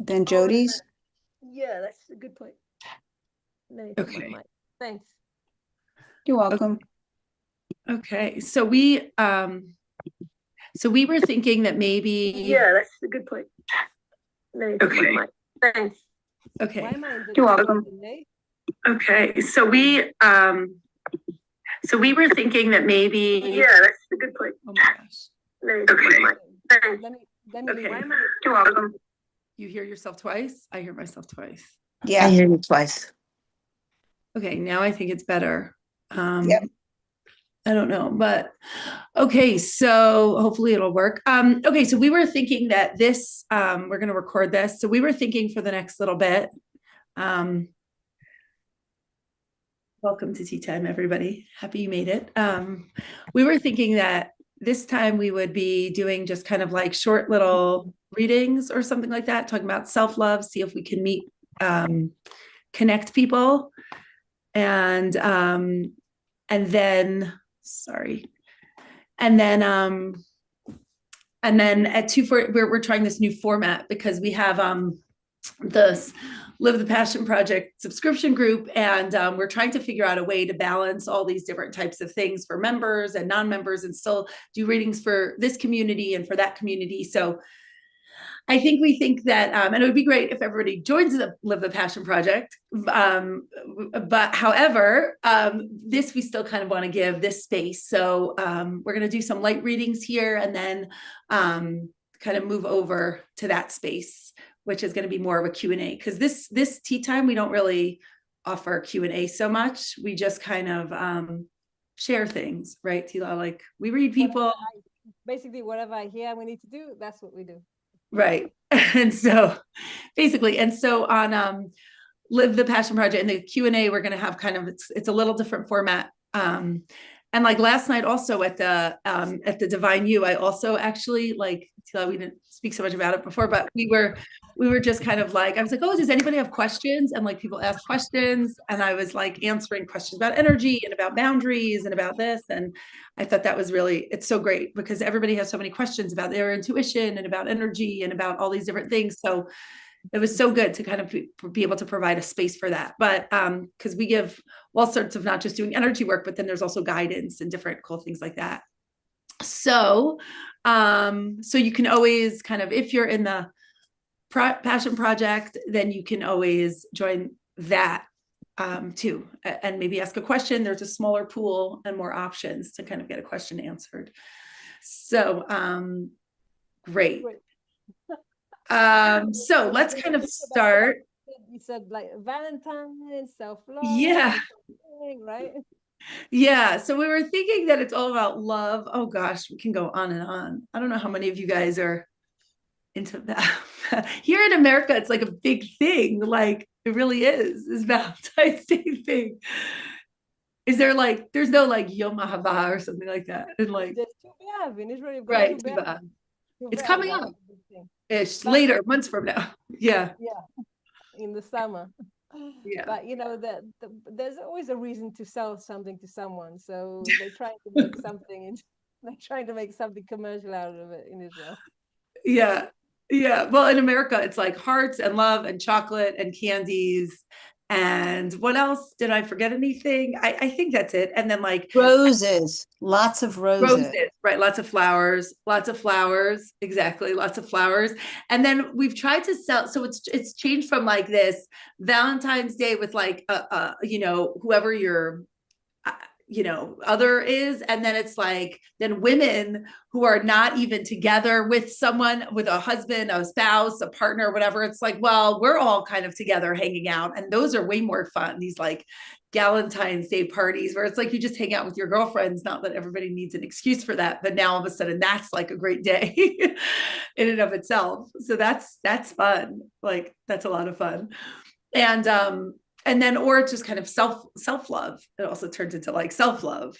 Then Jodi's. Yeah, that's a good point. Okay. Thanks. You're welcome. Okay. So we were thinking that maybe. Yeah, that's a good point. Okay. Thanks. Okay. Why am I in the You're welcome. Okay. So we were thinking that maybe. Yeah, that's a good point. Oh my gosh. Okay. Okay. Let me Okay. why am I? You're welcome. You hear yourself twice? I hear myself twice. Yeah. I hear you twice. Okay, now I think it's better. Yep. I don't know, but okay, so hopefully it'll work. Okay, so we were thinking that this, we're going to record this. So we were thinking for the next little bit. Welcome to Tea Time, everybody. Happy you made it. We were thinking that this time we would be doing just kind of like short little readings or something like that, talking about self-love, see if we can meet, connect people. And then at 2:40 we're trying this new format because we have the Live the Passion Project subscription group, and we're trying to figure out a way to balance all these different types of things for members and non-members and still do readings for this community and for that community. So we think that, and it would be great if everybody joins the Live the Passion Project. But however, this, we still kind of want to give this space. So we're going to do some light readings here and then kind of move over to that space, which is going to be more of a Q&A. Because this tea time, we don't really offer Q&A so much. We just kind of share things, right, Tehilla? Like we read people. Basically, whatever I hear we need to do, that's what we do. Right. And so basically, and so on Live the Passion Project and the Q&A, we're going to have kind of, it's a little different format. And like last night also at the Divine You, I also actually like, we didn't speak so much about it before, but we were just kind of like, I was like, oh, does anybody have questions? And like people asked questions and I was like answering questions about energy and about boundaries and about this. And I thought that was really, it's so great because everybody has so many questions about their intuition and about energy and about all these different things. So it was so good to kind of be able to provide a space for that. But because we give all sorts of not just doing energy work, but then there's also guidance and different cool things like that. So, so you can always kind of, if you're in the Passion Project, then you can always join that too, and maybe ask a question. There's a smaller pool and more options to kind of get a question answered. So, great. So let's kind of start. You said like Valentine, self-love. Yeah. Right. Yeah. So we were thinking that it's all about love. Oh gosh, we can go on and on. I don't know how many of you guys are into that. Here in America, it's like a big thing. Like it really is Valentine's Day thing. Is there like, there's no like Yom Hava or something like that? And like, there's Tu B'Av in Israel. Right. It's coming up. It's later, months from now. Yeah. Yeah. In the summer. Yeah. But you know that there's always a reason to sell something to someone. So they're trying to make something. They're trying to make something commercial out of it in Israel. Yeah. Yeah. Well, in America, it's like hearts and love and chocolate and candies. And what else? Did I forget anything? I think that's it. And then like roses, lots of roses. Right? Lots of flowers. Exactly. Lots of flowers. And then we've tried to sell. So it's changed from like this Valentine's Day with like, whoever your, other is. And then it's like, then women who are not even together with someone, with a husband, a spouse, a partner, whatever. It's like, well, we're all kind of together hanging out. And those are way more fun. These like Valentine's Day parties where it's like, you just hang out with your girlfriends. Not that everybody needs an excuse for that, but now all of a sudden that's like a great day in and of itself. So that's fun. Like, that's a lot of fun. And then, or it's just kind of self-love. It also turns into like self-love,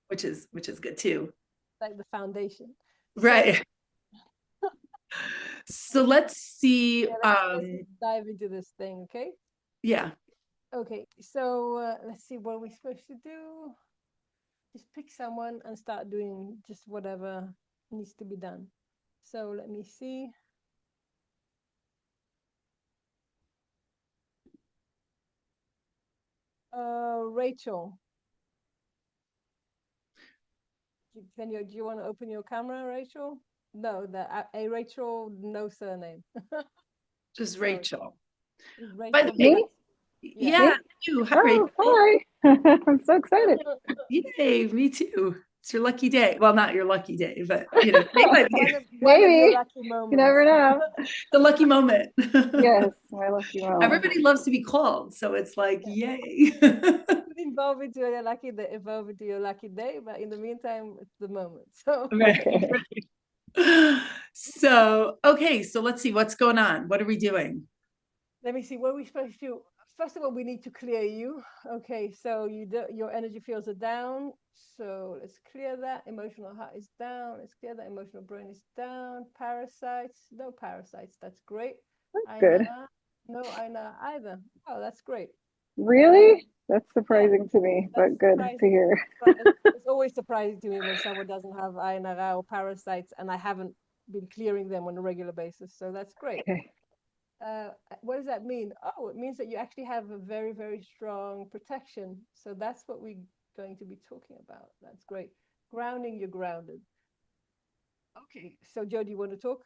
which is good too. Like the foundation. Right. So let's see. Let's dive into this thing, okay? Yeah. Okay, so let's see what we're supposed to do. Just pick someone and start doing just whatever needs to be done. So let me see. Rachel. Do you want to open your camera, Rachel? No, a Rachel, no surname. Just Sorry. It's By the Rachel way, Basch. yeah, you. Hi, Rachel. Hi. I'm so excited. Yay, me too. It's your lucky day. Well, not your lucky day, but you know, today might be One of your Maybe. lucky moments. You never know. the lucky moment. Yes, my lucky moment. Everybody loves to be called, so it's like, yay. Evolve into your lucky day, evolve into your lucky day, but in the meantime, it's the moment. So Right, right. So, okay, so let's see what's going on. What are we doing? let me see what we supposed to do. First of all, we need to clear you. Okay, so your energy fields are down. So let's clear that. Emotional heart is down. Let's clear that. Emotional brain is down. Parasites, no parasites. That's great. That's good. Aina, no Aina either. Oh, that's great. Really? That's surprising to me, That's but good surprising. to hear. But it's always surprising to me when someone doesn't have Aina or parasites, and I haven't been clearing them on a regular basis. So that's great. Okay. What does that mean? Oh, it means that you actually have a very, very strong protection. So that's what we're going to be talking about. That's great. Grounding, you're grounded. Okay, so Joe, do you want to talk?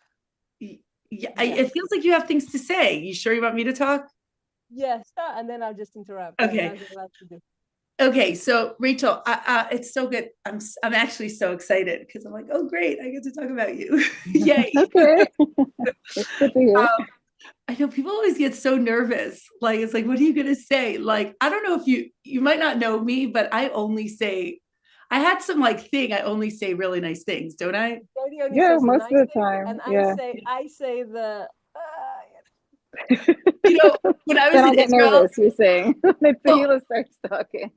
Yeah, it feels like you have things to say. You sure you want me to talk? Yes, and then I'll just interrupt. Okay. That's what I like to do. Okay, so Rachel, it's so good. I'm actually so excited because I'm like, oh great, I get to talk about you. Yay. Okay. It's good to hear. I know people always get so nervous. Like, it's like, what are you gonna say? Like, I don't know if you might not know me, but I only say, I had some like thing, I only say really nice things, don't I? Jodi only Yeah, says most nice of the things, time. and Yeah. I say the You know, when I was Then I'll in get Israel, nervous, you're saying. If Well- Tehilla starts talking.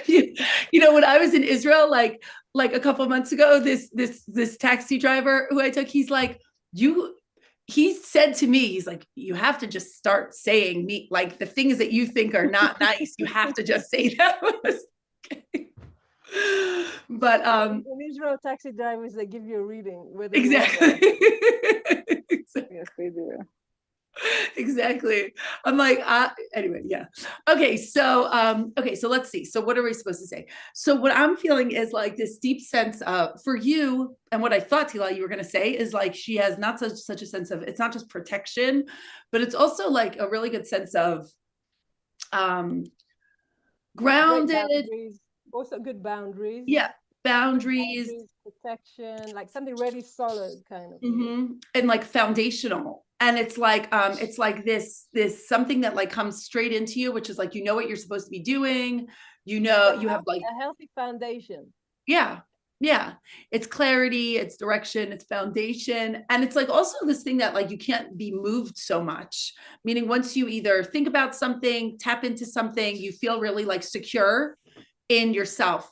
you know, when I was in Israel, like a couple months ago, this taxi driver who I took, he's like, he said to me, he's like, you have to just start saying me, like the things that you think are not nice, you have to just say them. Okay. But in Israel, taxi drivers, they give you a reading whether exactly. Yes, we do. Exactly. I'm like, anyway, yeah. Okay, so let's see. So what are we supposed to say? So what I'm feeling is like this deep sense of, for you, and what I thought, Tehilla, you were gonna say is like she has not such a sense of, it's not just protection, but it's also like a really good sense of grounded. boundaries, also good boundaries. Yeah, boundaries. Protection, like something really solid, kind of. And like foundational. And it's like this something that like comes straight into you, which is like, you know what you're supposed to be doing, you know, you have like a healthy foundation. Yeah. It's clarity, it's direction, it's foundation. And it's like also this thing that like you can't be moved so much. Meaning once you either think about something, tap into something, you feel really like secure in yourself.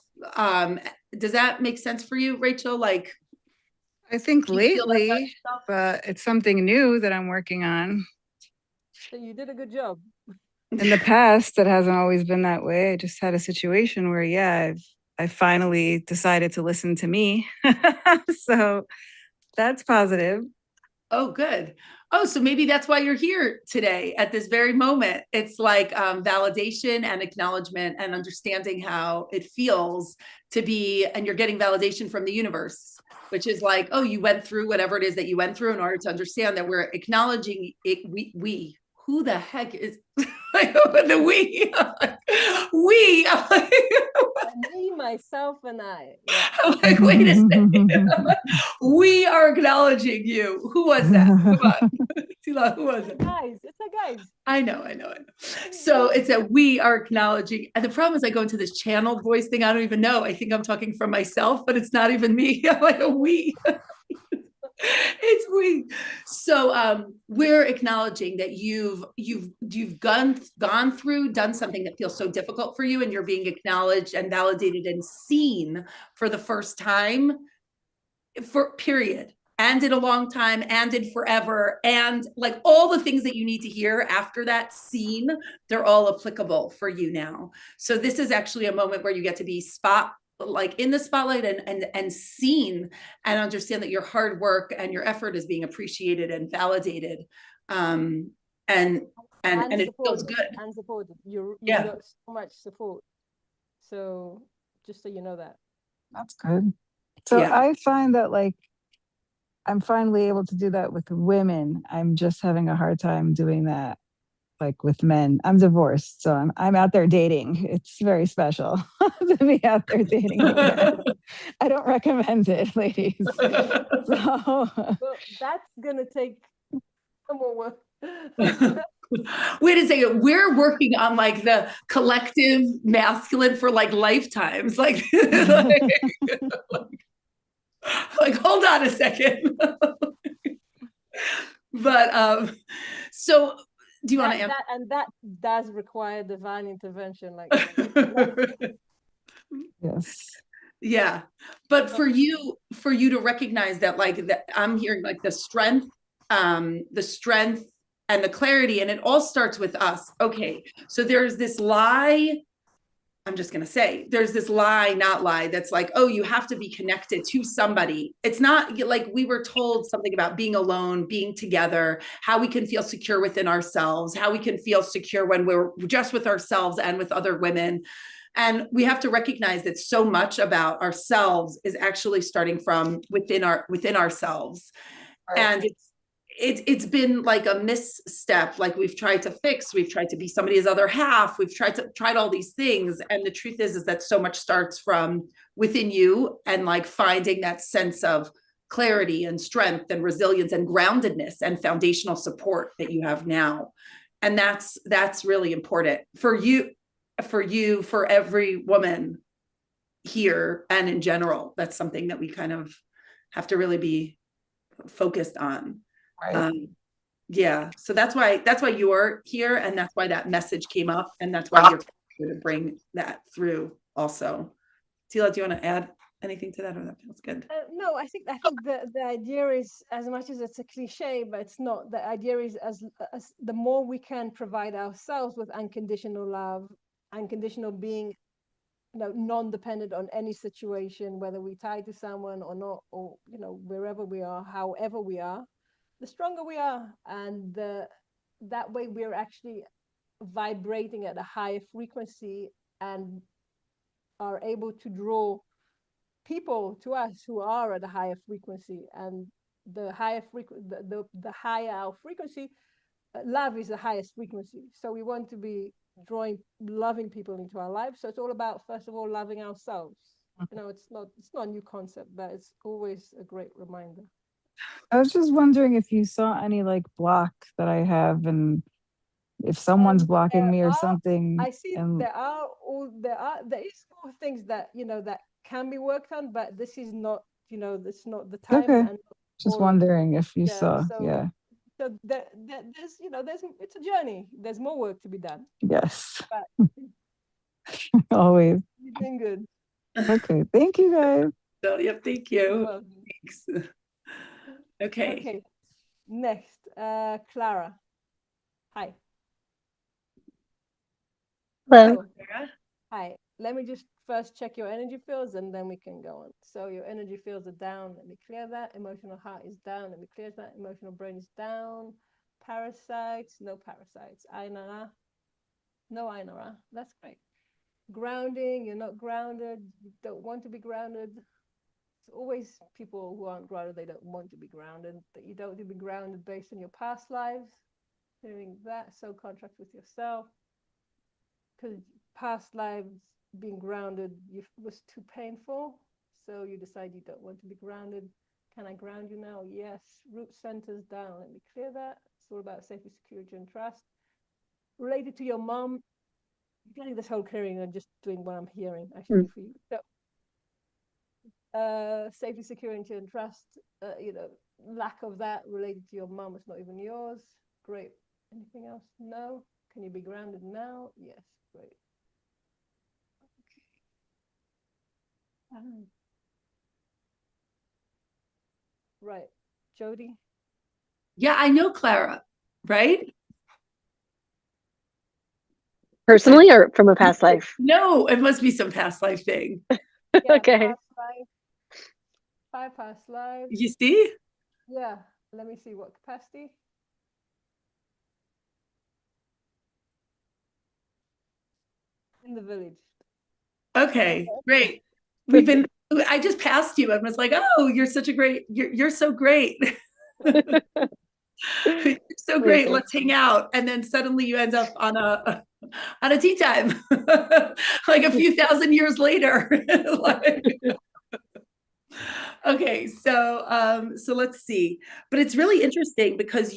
Does that make sense for you, Rachel? Like, I think do you feel that about lately, yourself? but it's something new that I'm working on. So you did a good job. In the past, it hasn't always been that way. I just had a situation where, yeah, I finally decided to listen to me. So that's positive. Oh, good. Oh, so maybe that's why you're here today at this very moment. It's like validation and acknowledgement and understanding how it feels to be, and you're getting validation from the universe, which is like, oh, you went through whatever it is that you went through in order to understand that we're acknowledging it. We who the heck is the we? We. Me, myself, and I. Yeah. I'm like, wait a second. We are acknowledging you. Who was that? Come on. Tehilla, who was it? Guys, it's a guys. I know. So it's a we are acknowledging. And the problem is I go into this channeled voice thing. I don't even know. I think I'm talking from myself, but it's not even me. I'm like a we. It's we. So we're acknowledging that you've gone through, done something that feels so difficult for you, and you're being acknowledged and validated and seen for the first time, for period, and in a long time, and in forever, and like all the things that you need to hear after that scene, they're all applicable for you now. So this is actually a moment where you get to be like in the spotlight and seen, and understand that your hard work and your effort is being appreciated and validated. And and it feels supported, good. and supported. You Yeah. got so much support. So just so you know that. That's good. So Yeah. I find that like I'm finally able to do that with women. I'm just having a hard time doing that like with men. I'm divorced, so I'm out there dating. It's very special to be out there dating again. I don't recommend it, ladies. So Well, that's gonna take some more work. Wait a second. We're working on like the collective masculine for like lifetimes. Like, like hold on a second. But so do you want to answer? That does require divine intervention, like yes. Yeah. But for you to recognize that, like that I'm hearing like the strength and the clarity, and it all starts with us. Okay. So there's this lie. I'm just going to say there's this not lie that's like, oh, you have to be connected to somebody. It's not like we were told something about being alone, being together, how we can feel secure within ourselves, how we can feel secure when we're just with ourselves and with other women. And we have to recognize that so much about ourselves is actually starting from within ourselves. Right. And it's been like a misstep. Like we've tried to fix, we've tried to be somebody's other half. We've tried all these things. And the truth is that so much starts from within you, and like finding that sense of clarity and strength and resilience and groundedness and foundational support that you have now. And that's really important for you, for every woman here and in general. That's something that we kind of have to really be focused on. Right. Yeah. So that's why you're here, and that's why that message came up, and that's why you're here to bring that through also. Tehilla, do you want to add anything to that, or that feels good? No, I think the idea is, as much as it's a cliche, but it's not. The idea is as the more we can provide ourselves with unconditional love, unconditional being, non-dependent on any situation, whether we tie to someone or not, or wherever we are, however we are, the stronger we are, and that way we're actually vibrating at a higher frequency and are able to draw people to us who are at a higher frequency. And the higher the higher our frequency, love is the highest frequency. So we want to be drawing loving people into our lives. So it's all about, first of all, loving ourselves. It's not a new concept, but it's always a great reminder. I was just wondering if you saw any like block that I have, and if someone's blocking me or something. I see there is more things that that can be worked on, but this is not this is not the time. Okay. And just wondering if you saw. So there's it's a journey. There's more work to be done. Yes. But always. You're doing good. Okay. Thank you, guys. So, yep. Thank you. Thanks. Okay. Next, Clara. Hi. Hello. Hi. Let me just first check your energy fields, and then we can go on. So your energy fields are down. Let me clear that. Emotional heart is down. Let me clear that. Emotional brain is down. Parasites, no parasites. Ainara, no Ainara. That's great. Grounding, you're not grounded. You don't want to be grounded. It's always people who aren't grounded, they don't want to be grounded. That you don't want to be grounded based on your past lives. Doing that, so contract with yourself. Because past lives, being grounded was too painful, so you decide you don't want to be grounded. Can I ground you now? Yes. Root centers down. Let me clear that. It's all about safety, security, and trust. Related to your mom, getting this whole clearing and just doing what I'm hearing actually for you. So, safety, security, and trust. Lack of that related to your mom is not even yours. Great. Anything else? No. Can you be grounded now? Yes. Great. Okay. Right. Jodi? Yeah, I know Clara, right? Personally or from a past life? No, it must be some past life thing. Yeah, Okay. past life. 5 past lives. You see? Yeah. Let me see what capacity. in the village. Okay, great. I just passed you and was like, oh, you're such a great, you're so great. You're so great. Okay. Let's hang out. And then suddenly you end up on a tea time, like a few thousand years later. Like, okay, so let's see. But it's really interesting because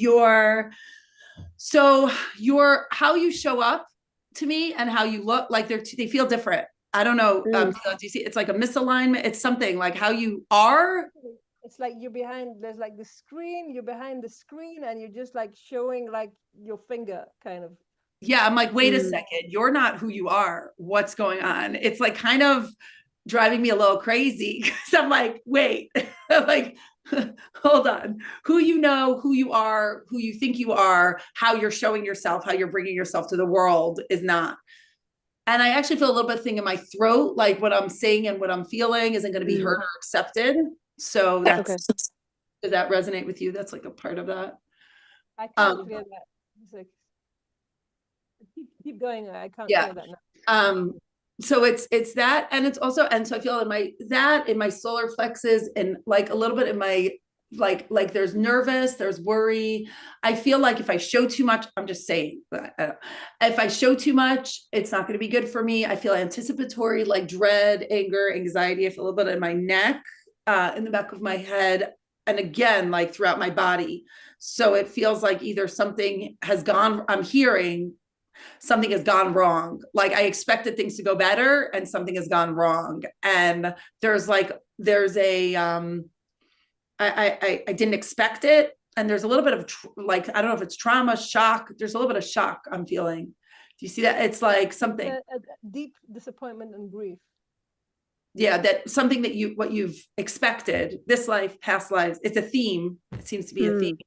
how you show up to me and how you look, like they feel different. I don't know. Mm. Do you see? It's like a misalignment. It's something like how you are. It's like there's like the screen, you're behind the screen and you're just like showing like your finger kind of. Yeah, I'm like, wait a Mm. second, you're not who you are. What's going on? It's like kind of driving me a little crazy because I'm like, wait, like, hold on. Who you know, who you are, who you think you are, how you're showing yourself, how you're bringing yourself to the world is not. And I actually feel a little bit of thing in my throat, like what I'm saying and what I'm feeling isn't going to be heard or accepted. So that's, Okay. does that resonate with you? That's like a part of that. I can't clear that. It's like, keep going. I can't Yeah. clear that now. So it's that, and it's also, and so I feel in my solar plexus and like a little bit in my, like there's nervous, there's worry. I feel like if I show too much, I'm just saying, if I show too much, it's not going to be good for me. I feel anticipatory, like dread, anger, anxiety. I feel a little bit in my neck, in the back of my head, and again, like throughout my body. So it feels like either something has gone, I'm hearing something has gone wrong. Like I expected things to go better and something has gone wrong. And there's a, I didn't expect it. And there's a little bit of like, I don't know if it's trauma, shock. There's a little bit of shock I'm feeling. Do you see that? It's like something. A deep disappointment and grief. Yeah, that something that what you've expected, this life, past lives, it's a theme. It seems to be a theme,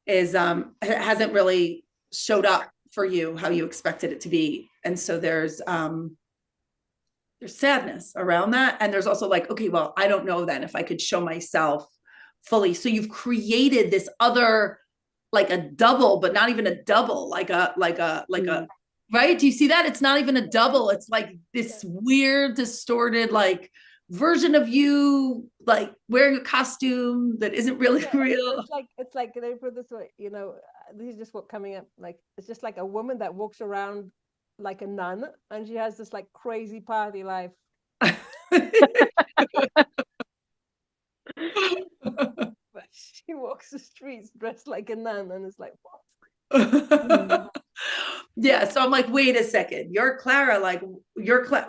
is it hasn't really showed up for you how you expected it to be. And so there's sadness around that. And there's also like, okay, well, I don't know then if I could show myself fully. So you've created this other, like a double, but not even a double, like a right? Do you see that? It's not even a double. It's like this weird, distorted, like version of you, like wearing a costume that isn't really real. It's like they put this way, you know, this is just what coming up, like it's just like a woman that walks around like a nun and she has this like crazy party life. But she walks the streets dressed like a nun and it's like, what? Yeah, so I'm like, wait a second, you're Clara, like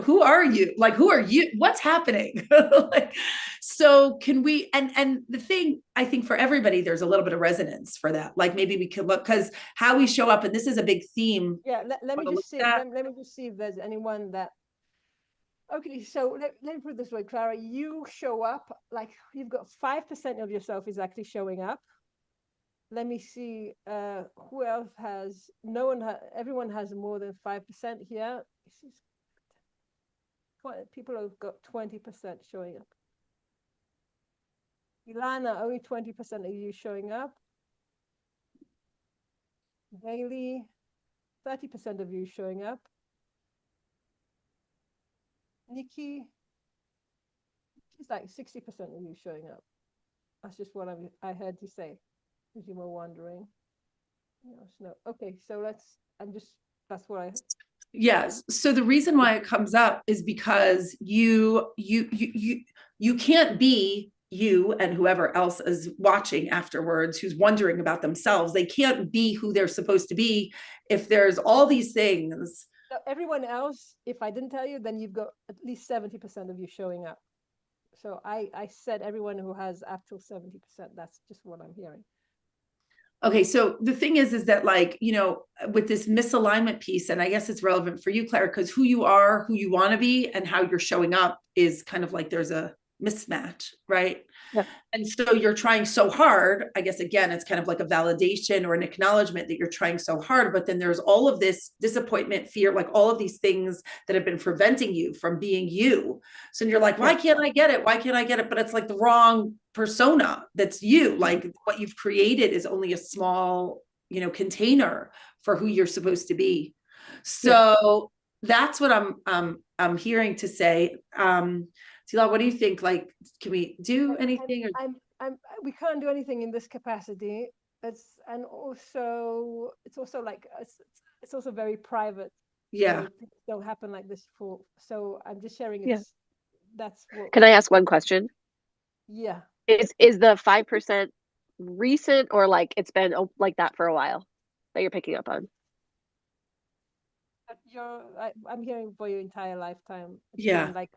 who are you? Like, who are you? What's happening? Like, so can we, and the thing, I think for everybody, there's a little bit of resonance for that. Like maybe we could look, because how we show up, and this is a big theme. Yeah, let me just see, let me just see if there's anyone that, okay, so let me put it this way, Clara, you show up, like you've got 5% of yourself is actually showing up. Let me see who else has, everyone has more than 5% here. People have got 20% showing up. Ilana, only 20% of you showing up. Bailey, 30% of you showing up. Nikki, she's like 60% of you showing up. That's just what I heard you say. If you were wondering. No. Okay, so that's what I. Yes. So the reason why it comes up is because you can't be you and whoever else is watching afterwards who's wondering about themselves. They can't be who they're supposed to be if there's all these things. So everyone else, if I didn't tell you, then you've got at least 70% of you showing up. So I said everyone who has actual 70%. That's just what I'm hearing. Okay, so the thing is that like, you know, with this misalignment piece, and I guess it's relevant for you, Claire, because who you are, who you want to be, and how you're showing up is kind of like there's a mismatch, right? Yeah. And so you're trying so hard, I guess, again, it's kind of like a validation or an acknowledgement that you're trying so hard, but then there's all of this disappointment, fear, like all of these things that have been preventing you from being you. So you're like, why can't I get it? Why can't I get it? But it's like the wrong persona that's you. Like what you've created is only a small, you know, container for who you're supposed to be. So that's what I'm hearing to say. Tehilla, what do you think? Like, can we do anything? We can't do anything in this capacity. It's also like it's also very private. Yeah. So things don't happen like this for. So I'm just sharing. Yeah. That's what. Can I ask one question? Yeah. Is the 5% recent, or like it's been like that for a while that you're picking up on? But I'm hearing for your entire lifetime. It's Yeah. been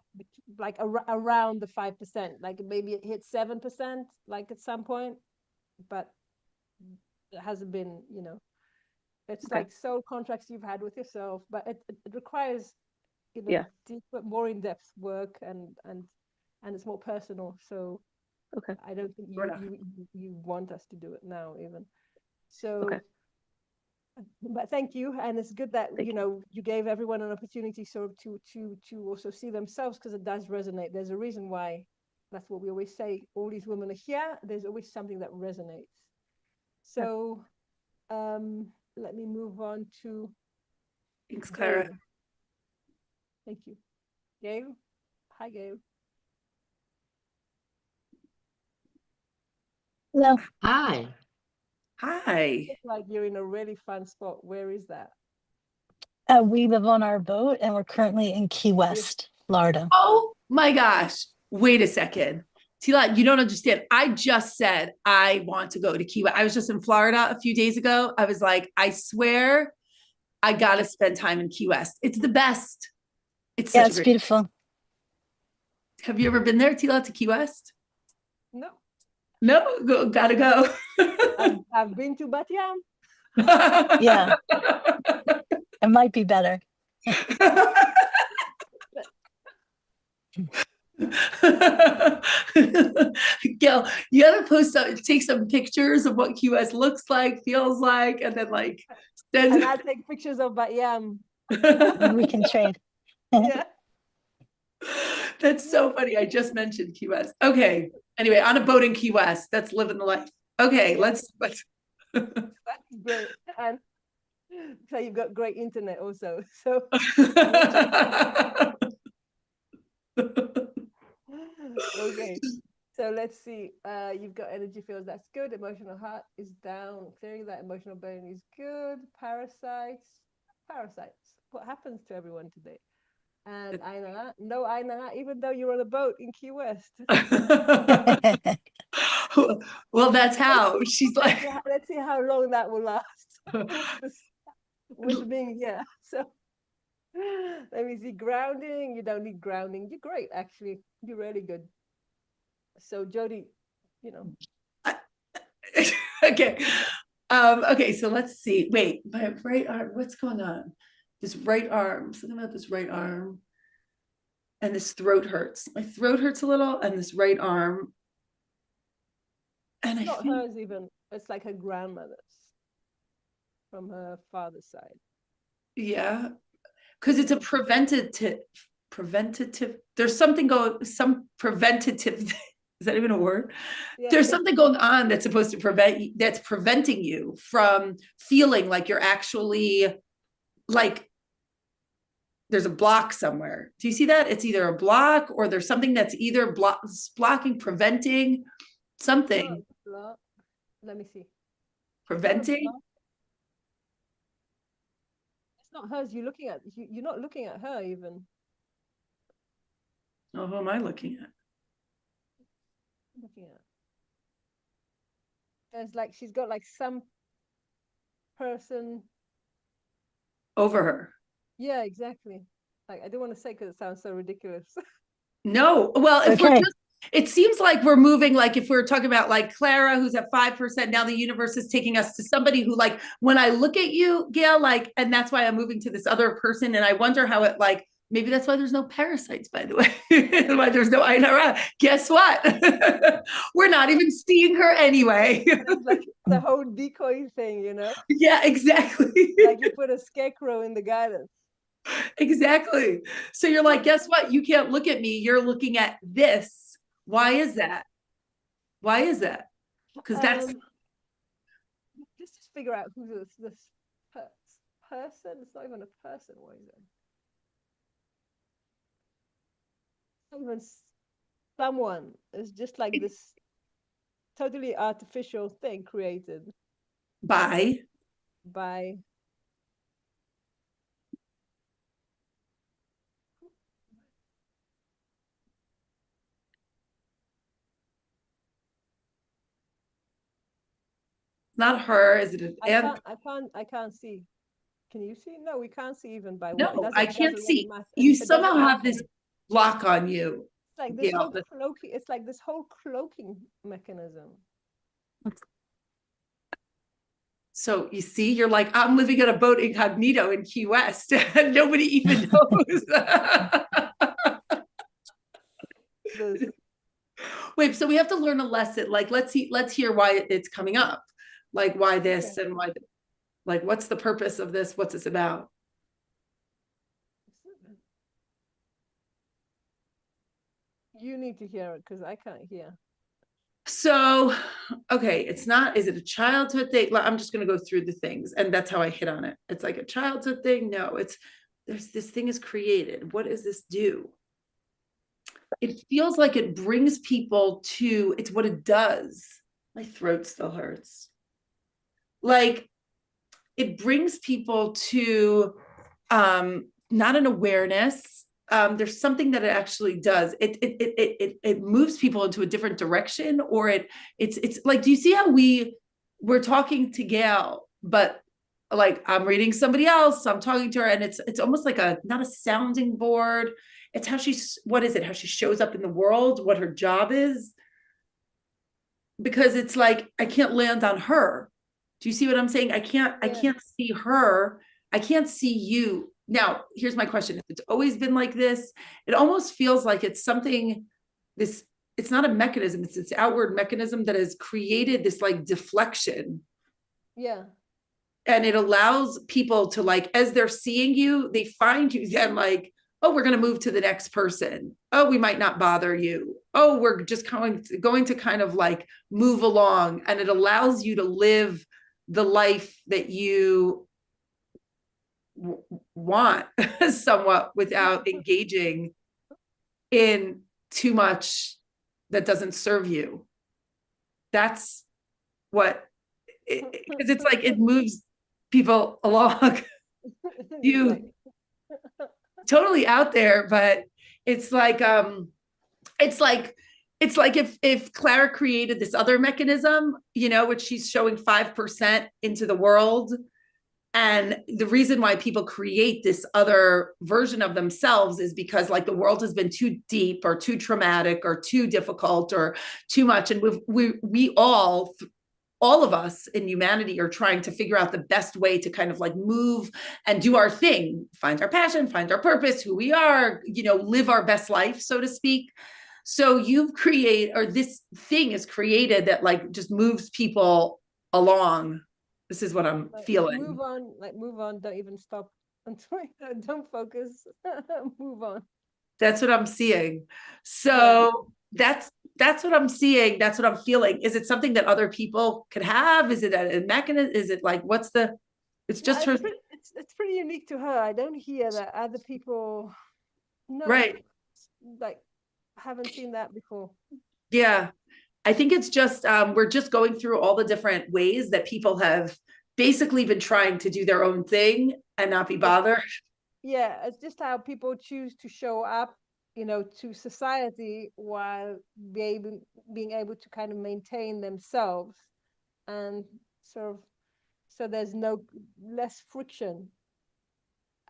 like around the 5%. Like maybe it hit 7%, like at some point, but it hasn't been. It's Okay. like soul contracts you've had with yourself, but it requires Yeah. deeper, more in-depth work, and it's more personal. So Okay. I don't think you want us to do it now even. So Okay. but thank you, and it's good that Thank you gave everyone an opportunity sort of to also see themselves, because it does resonate. There's a reason why. That's what we always say. All these women are here. There's always something that resonates. So let me move on to Thanks, Clara. Gail. Thank you. Gail? Hi, Gail. Hello. Hi. Looks like you're in a really fun spot. Where is that? We live on our boat and we're currently in Key West, Florida. Oh my gosh. Wait a second. Tehilla, you don't understand. I just said I want to go to Key West. I was just in Florida a few days ago. I was like, I swear I got to spend time in Key West. It's the best. It's Yeah, such it's a great. beautiful. Have you ever been there, Tehilla, to Key West? No. No, gotta go. I've been to Batyam. Yeah. It might be better. Gail, you gotta take some pictures of what Key West looks like, feels like, and then like send. And I'll take pictures of Batyam. We can trade. Yeah. That's so funny. I just mentioned Key West. Okay. Anyway, on a boat in Key West, that's living the life. Okay, Yeah. let's. That's great. And so you've got great internet also. So okay. So let's see. You've got energy fields. That's good. Emotional heart is down. Clearing that emotional burden is good. Parasites. What happens to everyone today? And Aina, no Aina, even though you're on a boat in Key West. Well, that's how she's like. Let's see how long that will last with being here. So let me see. Grounding. You don't need grounding. You're great, actually. You're really good. So Jodi, Okay. Okay, so let's see. Wait, my right arm, what's going on? This right arm, something about this right arm. And this throat hurts. My throat hurts a little, and this right arm. And it's I not think hers even. It's like her grandmother's from her father's side. yeah, because it's a preventative. There's something some preventative. Is that even a word? Yeah. There's something going on that's supposed to that's preventing you from feeling like you're actually like there's a block somewhere. Do you see that? It's either a block or there's something that's either blocking, preventing something. Let me see. Preventing? It's not hers. You're not looking at her even. Oh, who am I looking at? There's like she's got like some person Over her. Yeah, exactly. Like I don't want to say because it sounds so ridiculous. No, well, if Okay. it seems like we're moving, like if we're talking about like Clara, who's at 5%, now the universe is taking us to somebody who like, when I look at you, Gail, like, and that's why I'm moving to this other person. And I wonder how it like, maybe that's why there's no parasites, by the way, why there's no Ainara. Guess what? We're not even seeing her anyway. It's like the whole decoy thing, Yeah, exactly. Like you put a scarecrow in the guidance. Exactly. So you're like, guess what? You can't look at me. You're looking at this. Why is that? Why is that? Because that's. Let's just figure out who this person. It's not even a person. What is it? even someone. It's just like this totally artificial thing created By by not her. Is it an ant? I can't see. Can you see? No, we can't see even by what. No, I can't doesn't really see. matter. You It doesn't somehow have matter. this block on you. It's like this Gail. whole cloaking. It's like this whole cloaking mechanism. So you see, you're like, I'm living on a boat incognito in Key West, and nobody even knows. There's- Wait, so we have to learn a lesson. Like, let's hear why it's coming up. Like, why this Okay. and why, like, what's the purpose of this? What's this about? You need to hear it because I can't hear. So, okay, it's not, is it a childhood thing? Like, I'm just going to go through the things, and that's how I hit on it. It's like a childhood thing. No, there's this thing is created. What does this do? It feels like it brings people to, it's what it does. My throat still hurts. Like, it brings people to not an awareness. There's something that it actually does. It moves people into a different direction, or it's like, do you see how we're talking to Gail, but like I'm reading somebody else, I'm talking to her, and it's almost like not a sounding board. It's how what is it? How she shows up in the world, what her job is. Because it's like, I can't land on her. Do you see what I'm saying? I can't see her. I can't see you. Now, here's my question. If it's always been like this, it almost feels like it's something, it's not a mechanism, it's this outward mechanism that has created this like deflection. Yeah. And it allows people to, like, as they're seeing you, they find you then like, oh, we're going to move to the next person. Oh, we might not bother you. Oh, we're just going to kind of like move along. And it allows you to live the life that you want somewhat without engaging in too much that doesn't serve you. That's what, because it's like it moves people along. You Like, totally out there, but it's like if Clara created this other mechanism, which she's showing 5% into the world. And the reason why people create this other version of themselves is because like the world has been too deep or too traumatic or too difficult or too much. And we all of us in humanity are trying to figure out the best way to kind of like move and do our thing, find our passion, find our purpose, who we are, live our best life, so to speak. So this thing is created that like just moves people along. This is what I'm feeling. move on. Don't even stop until don't focus. Move on. That's what I'm seeing. So that's what I'm seeing. That's what I'm feeling. Is it something that other people could have? Is it a mechanism? Is it like, it's just her. It's pretty unique to her. I don't hear that other people. No, Right. Like, haven't seen that before. Yeah. I think it's just, we're just going through all the different ways that people have basically been trying to do their own thing and not be bothered. Yeah, it's just how people choose to show up, to society while being able to kind of maintain themselves, and sort of, so there's less friction.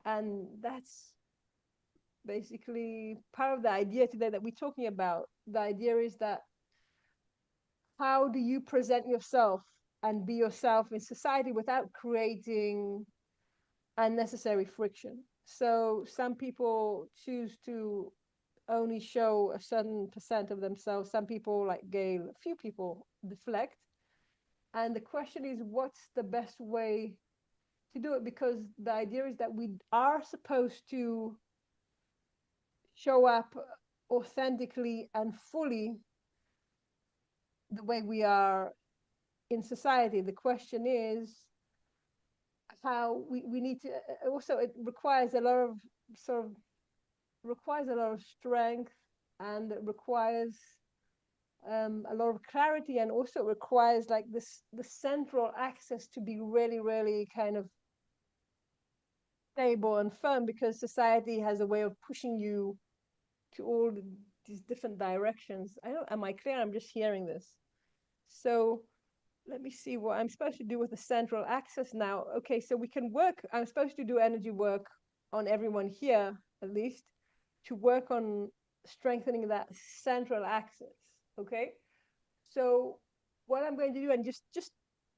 And that's basically part of the idea today that we're talking about. The idea is that how do you present yourself and be yourself in society without creating unnecessary friction? So some people choose to only show a certain percent of themselves. Some people, like Gail, a few people deflect. And the question is, what's the best way to do it? Because the idea is that we are supposed to show up authentically and fully the way we are in society. The question is how we need to, also it requires a lot of strength and it requires a lot of clarity, and also requires like the central axis to be really, really kind of stable and firm, because society has a way of pushing you to all these different directions. I don't, am I clear? I'm just hearing this. So let me see what I'm supposed to do with the central axis now. Okay, so we can work, I'm supposed to do energy work on everyone here, at least, to work on strengthening that central axis, okay? So what I'm going to do, and just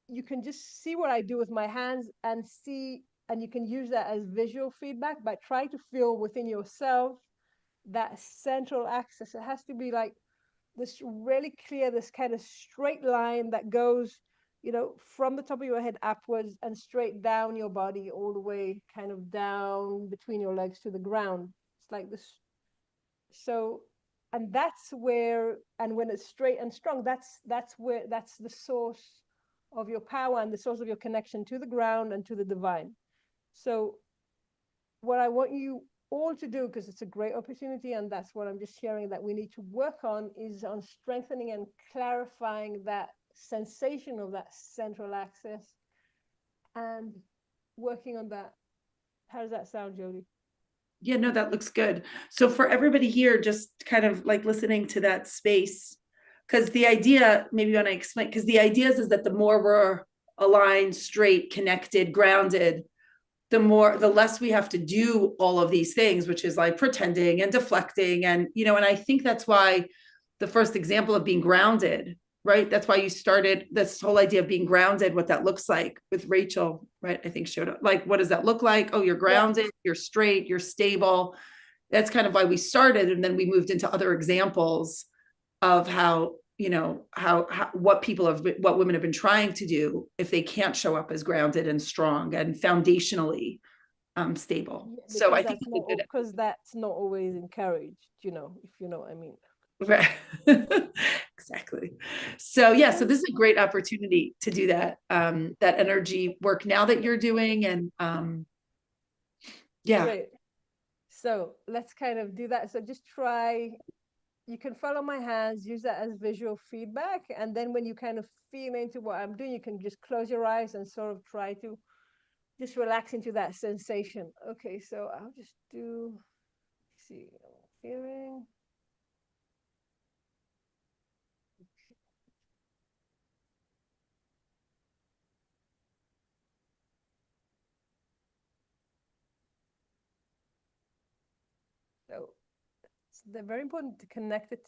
you can just see what I do with my hands and see, and you can use that as visual feedback, but try to feel within yourself that central axis. It has to be like this really clear, this kind of straight line that goes, you know, from the top of your head upwards and straight down your body, all the way kind of down between your legs to the ground. It's like this. So, and that's where, and when it's straight and strong, that's where, that's the source of your power and the source of your connection to the ground and to the divine. So what I want you all to do, because it's a great opportunity, and that's what I'm just sharing that we need to work on, is on strengthening and clarifying that sensation of that central axis and working on that. How does that sound, Jodi? Yeah, no, that looks good. So for everybody here, just kind of like listening to that space, because the idea, maybe when I explain, because the idea is that the more we're aligned, straight, connected, grounded, the less we have to do all of these things, which is like pretending and deflecting. And, you know, and I think that's why the first example of being grounded, right? That's why you started this whole idea of being grounded, what that looks like with Rachel, right? I think showed up, like, what does that look like? Oh, you're grounded, you're straight, you're stable. That's kind of why we started. And then we moved into other examples of how, you know, how what women have been trying to do if they can't show up as grounded and strong and foundationally stable. Yeah, So I think because that's not always encouraged, you know, if you know what I mean. Right. Exactly. So yeah, so this is a great opportunity to do that, that energy work now that you're doing. And yeah. Great. So let's kind of do that. So just try, you can follow my hands, use that as visual feedback. And then when you kind of feel into what I'm doing, you can just close your eyes and sort of try to just relax into that sensation. Okay, so I'll just do, see, hearing. So they're very important to connect it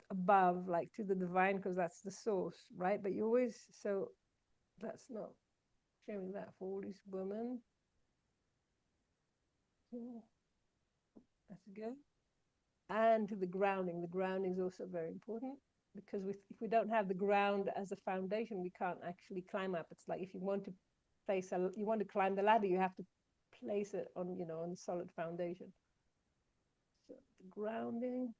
above, like to the divine, because that's the source, right? But you always, so that's not sharing that for all these women. That's good. And to the grounding. The grounding is also very important, because if we don't have the ground as a foundation, we can't actually climb up. It's like if you want to you want to climb the ladder, you have to place it on, you know, on solid foundation. So the grounding.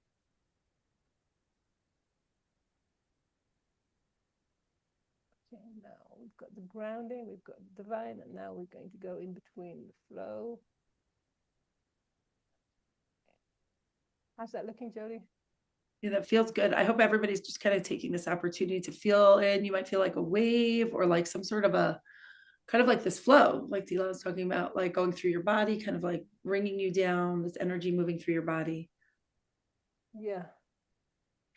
Okay, now we've got the grounding, we've got the divine, and now we're going to go in between the flow. How's that looking, Jodi? Yeah, that feels good. I hope everybody's just kind of taking this opportunity to feel in. You might feel like a wave or like some sort of a kind of like this flow, like Tehilla was talking about, like going through your body, kind of like bringing you down, this energy moving through your body. Yeah.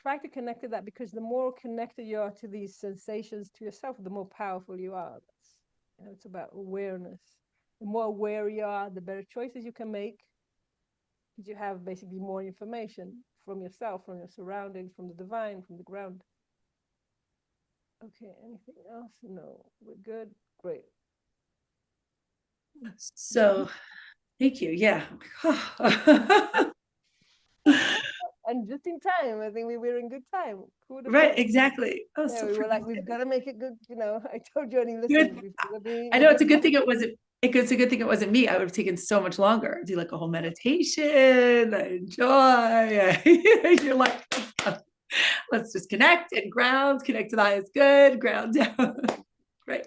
Try to connect to that, because the more connected you are to these sensations, to yourself, the more powerful you are. That's, you know, it's about awareness. The more aware you are, the better choices you can make, because you have basically more information from yourself, from your surroundings, from the divine, from the ground. Okay, anything else? No, we're good. Great. So thank you. Yeah. And just in time, I think we were in good time. Right, exactly. Oh, yeah, so we were like, we've got to make it good. You know, I told Jodi, listen, I know it's a good thing it wasn't. It's a good thing it wasn't me. I would have taken so much longer. Do like a whole meditation. I enjoy. You're like, let's just connect and ground. Connect to the highest good. Ground down. Right.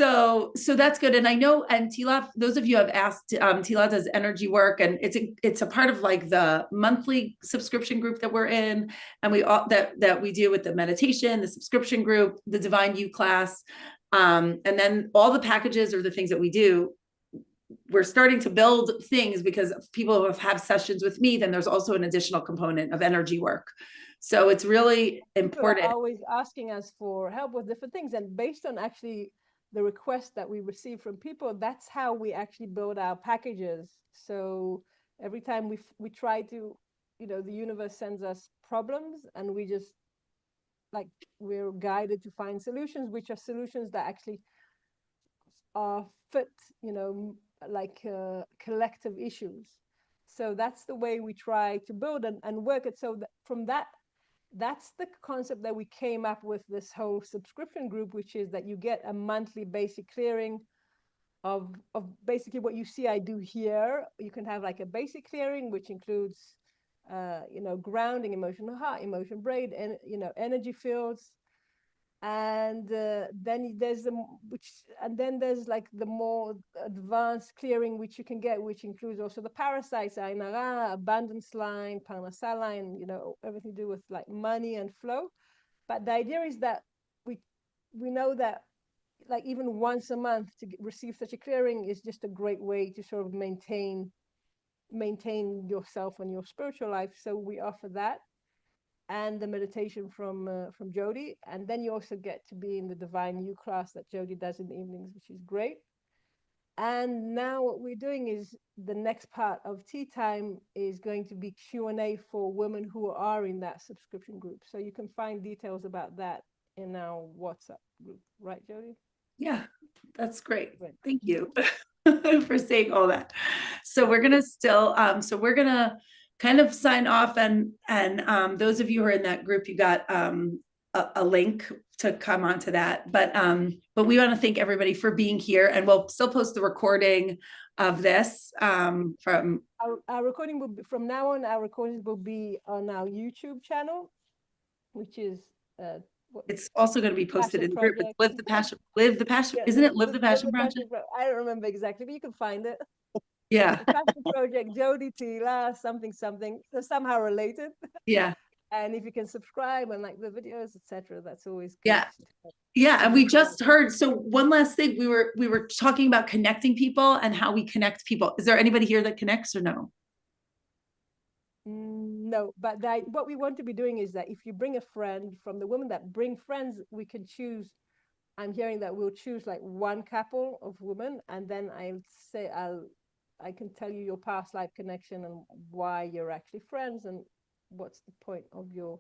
So that's good. And I know, and Tehilla, those of you have asked, Tehilla does energy work, and it's a part of like the monthly subscription group that we're in. And we all that we do with the meditation, the subscription group, the Divine You class. And then all the packages or the things that we do, we're starting to build things because people have sessions with me. Then there's also an additional component of energy work. So it's really important. Always asking us for help with different things. And based on actually the requests that we receive from people, that's how we actually build our packages. So every time we try to, the universe sends us problems, and we just we're guided to find solutions, which are solutions that actually are fit, collective issues. So that's the way we try to build and work it. So from that's the concept that we came up with this whole subscription group, which is that you get a monthly basic clearing of basically what you see I do here. You can have like a basic clearing, which includes, grounding, emotional heart, emotion brain, and, energy fields. And then there's there's like the more advanced clearing which you can get, which includes also the parasites, Ainara, abundance line, Parnasa line, everything to do with like money and flow. But the idea is that we know that like even once a month to receive such a clearing is just a great way to sort of maintain yourself and your spiritual life. So we offer that, and the meditation from Jodi. And then you also get to be in the Divine You class that Jodi does in the evenings, which is great. And now what we're doing is the next part of tea time is going to be Q&A for women who are in that subscription group. So you can find details about that in our WhatsApp group. Right, Jodi? Yeah, that's great. Right. Thank you for saying all that. So we're going to still, we're going to kind of sign off, and those of you who are in that group, you got a link to come onto that. But we want to thank everybody for being here, and we'll still post the recording of this from our recording will be, from now on, our recordings will be on our YouTube channel, which is it's also going to be posted in the group. It's Live the Passion, yeah, isn't it? Live the Passion Project. I don't remember exactly, but you can find it. Yeah. The Passion Project, Jodi, Tehilla, something, they're somehow related. Yeah. And if you can subscribe and like the videos, etc., that's always good. Yeah. Yeah. And we just heard, so one last thing, we were talking about connecting people and how we connect people. Is there anybody here that connects or no? No, but what we want to be doing is that if you bring a friend, from the women that bring friends, we can choose. I'm hearing that we'll choose like one couple of women, and then I can tell you your past life connection and why you're actually friends and what's the point of your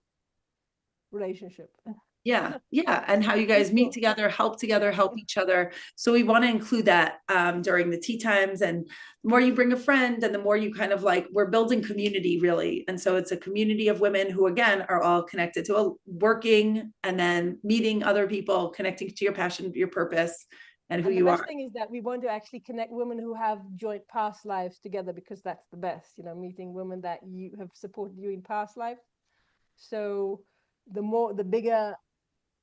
relationship. Yeah. Yeah. And how you guys meet together, help each other. So we want to include that during the tea times. And the more you bring a friend, and the more you kind of like, we're building community really. And so it's a community of women who, again, are all connected to working and then meeting other people, connecting to your passion, your purpose, and who you are. The best thing is that we want to actually connect women who have joint past lives together, because that's the best, meeting women that you have supported you in past life. So the bigger,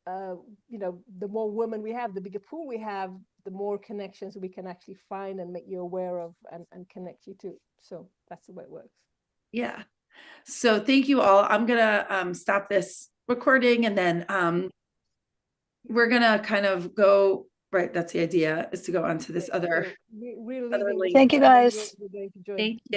the more women we have, the bigger pool we have, the more connections we can actually find and make you aware of and connect you to. So that's the way it works. Yeah. So thank you all. I'm going to stop this recording, and then we're going to kind of go, right, that's the idea, is to go on to this other link. Thank you, guys. We're going to join. Thank you.